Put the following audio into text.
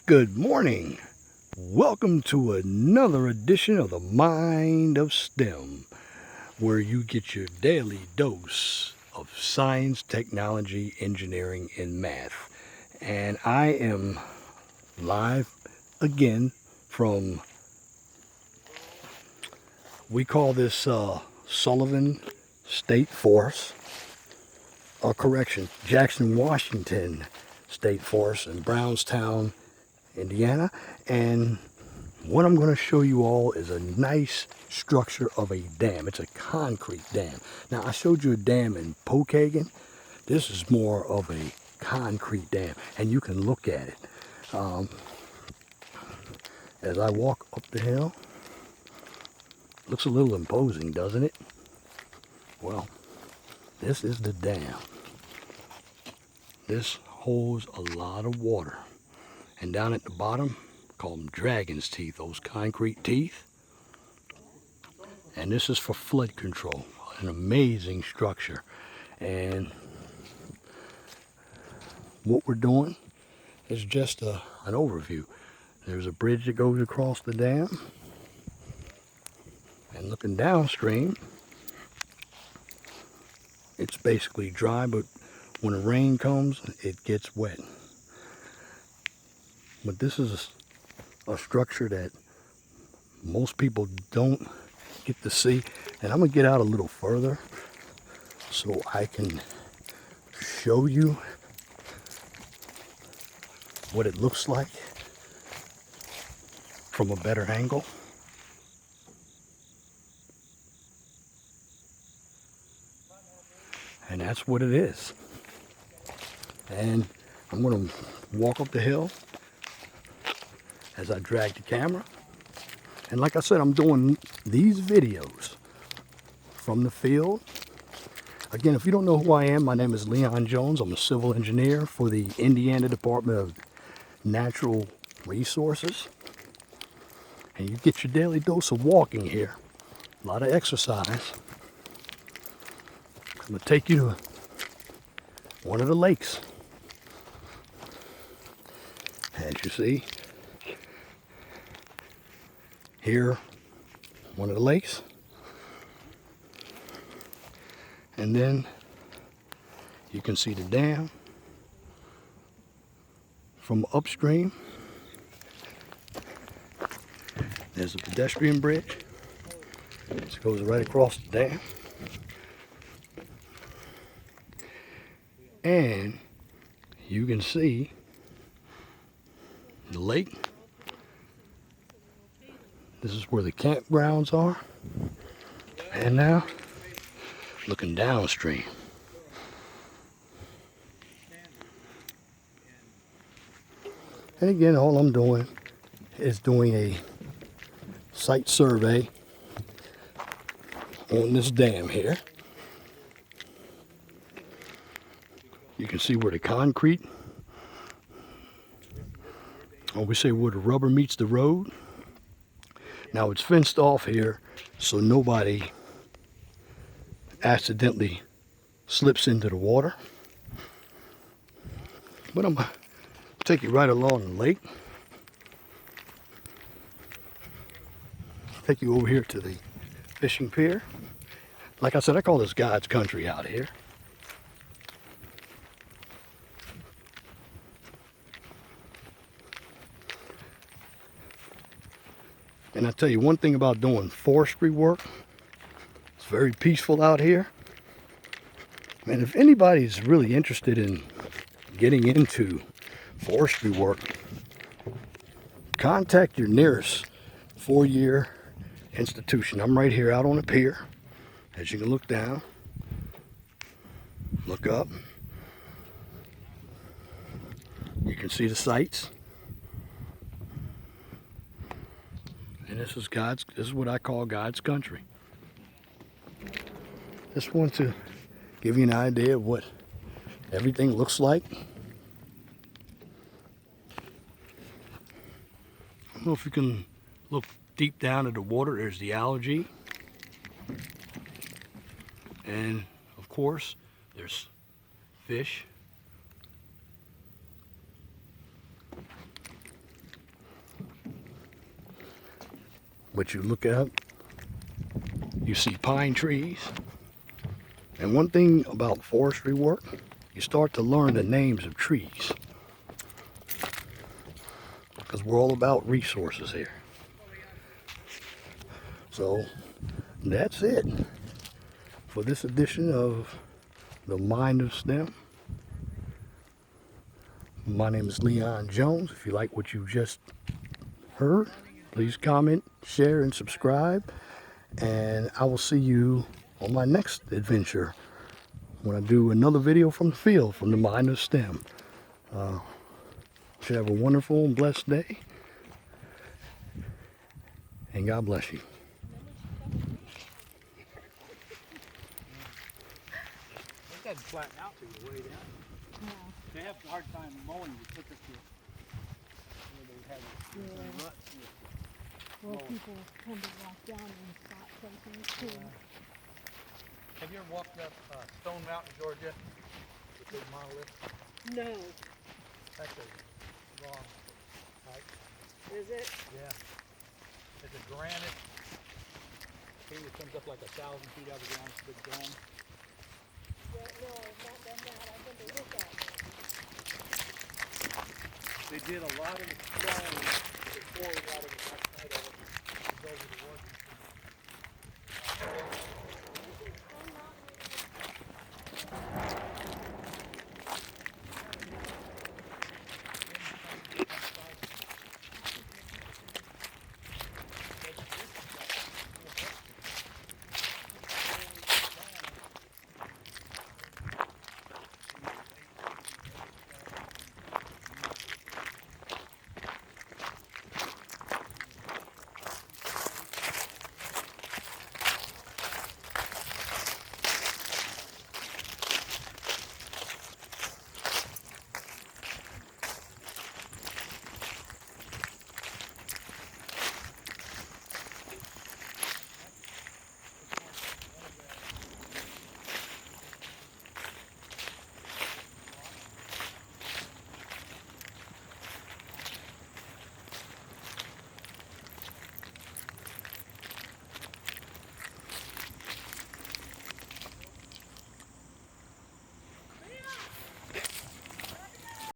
Good morning. Welcome to another edition of the Mind of STEM, where you get your daily dose of science, technology, engineering, and math. And I am live again from, we call this Sullivan State Forest, or correction, Jackson, Washington State Forest in Brownstown, Indiana. And what I'm going to show you all is a nice structure of a dam. It's a concrete dam. Now, I showed you a dam in Pokagon. This is more of a concrete dam, and you can look at it. As I walk up the hill, looks a little imposing, doesn't it? Well, this is the dam. This holds a lot of water. And down at the bottom, call them dragon's teeth, those concrete teeth. And this is for flood control. An amazing structure. And what we're doing is just an overview. There's a bridge that goes across the dam. And looking downstream, it's basically dry, but when the rain comes, it gets wet. But this is a structure that most people don't get to see. And I'm going to get out a little further so I can show you what it looks like from a better angle. And that's what it is. And I'm going to walk up the hill as I drag the camera. And like I said, I'm doing these videos from the field. Again, if you don't know who I am, my name is Leon Jones. I'm a civil engineer for the Indiana Department of Natural Resources. And you get your daily dose of walking here. A lot of exercise. I'm going to take you to one of the lakes. As you see, here, one of the lakes. And then you can see the dam from upstream. There's a pedestrian bridge. This goes right across the dam. And you can see the lake. This is where the campgrounds are. And now, looking downstream. And again, all I'm doing is doing a site survey on this dam here. You can see where the concrete, or we say where the rubber meets the road. Now it's fenced off here so nobody accidentally slips into the water. But I'm going to take you right along the lake. Take you over here to the fishing pier. Like I said, I call this God's country out here. And I tell you one thing about doing forestry work, it's very peaceful out here. And if anybody's really interested in getting into forestry work, contact your nearest four-year institution. I'm right here out on the pier. As you can look down, look up, you can see the sights. And this is what I call God's country. Just want to give you an idea of what everything looks like. I don't know if you can look deep down at the water. There's the algae. And of course, there's fish. But you look up, you see pine trees. And one thing about forestry work, you start to learn the names of trees. Because we're all about resources here. So that's it for this edition of The Mind of STEM. My name is Leon Jones. If you like what you just heard, please comment, share, and subscribe. And I will see you on my next adventure when I do another video from the field, from The Mind of STEM. Should have a wonderful and blessed day. And God bless you. It doesn't flatten out till you're way down. Yeah. They have a hard time mowing the quicker to where they have ruts. Well, people tend to walk down and spot places too. Have you ever walked up Stone Mountain, Georgia? The big monolith? No. That's a long hike. Is it? Yeah. It's a granite thing that comes up like 1,000 feet out of the ground. It's a big dome. Yeah, no, I've not done that. I've been to look at it. They did a lot of the stone before a lot of the outside of it. It was over the work.